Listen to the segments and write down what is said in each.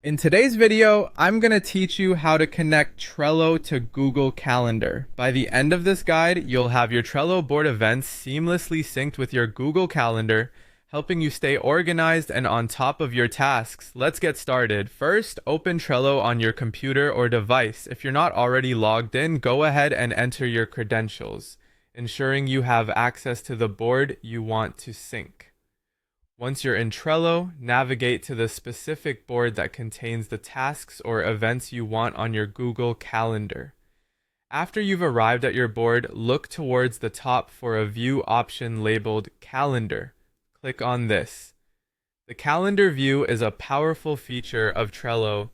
In today's video, I'm going to teach you how to connect Trello to Google Calendar. By the end of this guide, you'll have your Trello board events seamlessly synced with your Google Calendar, helping you stay organized and on top of your tasks. Let's get started. First, open Trello on your computer or device. If you're not already logged in, go ahead and enter your credentials, ensuring you have access to the board you want to sync. Once you're in Trello, navigate to the specific board that contains the tasks or events you want on your Google Calendar. After you've arrived at your board, look towards the top for a view option labeled Calendar. Click on this. The Calendar view is a powerful feature of Trello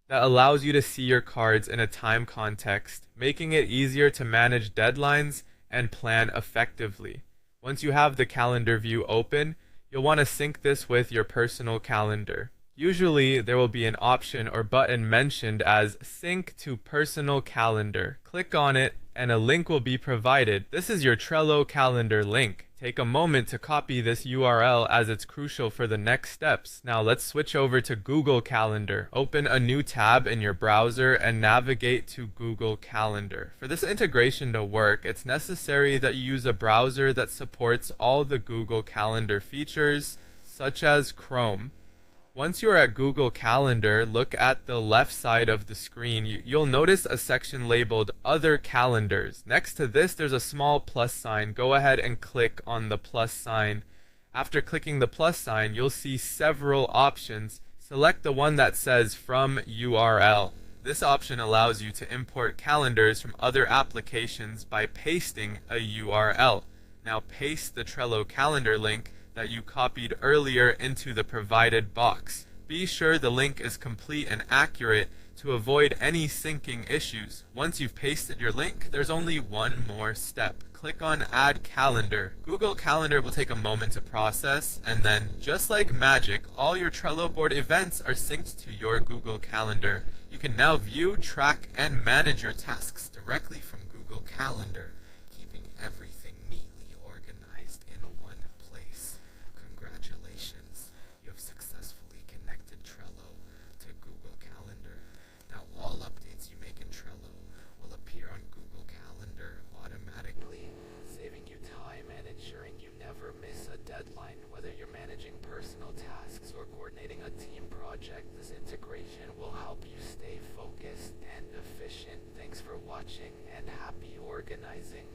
that allows you to see your cards in a time context, making it easier to manage deadlines and plan effectively. Once you have the Calendar view open, you'll want to sync this with your personal calendar. Usually, there will be an option or button mentioned as Sync to Personal Calendar. Click on it and a link will be provided. This is your Trello calendar link. Take a moment to copy this URL as it's crucial for the next steps. Now let's switch over to Google Calendar. Open a new tab in your browser and navigate to Google Calendar. For this integration to work, it's necessary that you use a browser that supports all the Google Calendar features, such as Chrome. Once you're at Google Calendar, look at the left side of the screen. You'll notice a section labeled Other Calendars. Next to this, there's a small plus sign. Go ahead and click on the plus sign. After clicking the plus sign, you'll see several options. Select the one that says From URL. This option allows you to import calendars from other applications by pasting a URL. Now paste the Trello calendar link that you copied earlier into the provided box. Be sure the link is complete and accurate to avoid any syncing issues. Once you've pasted your link, there's only one more step. Click on Add Calendar. Google Calendar will take a moment to process, and then, just like magic, all your Trello board events are synced to your Google Calendar. You can now view, track, and manage your tasks directly from Google Calendar, keeping everything neatly organized in one place. Congratulations, you have successfully connected Trello to Google Calendar. Now all updates you make in Trello will appear on Google Calendar automatically, saving you time and ensuring you never miss a deadline. Whether you're managing personal tasks or coordinating a team project, this integration will help you stay focused and efficient. Thanks for watching and happy organizing.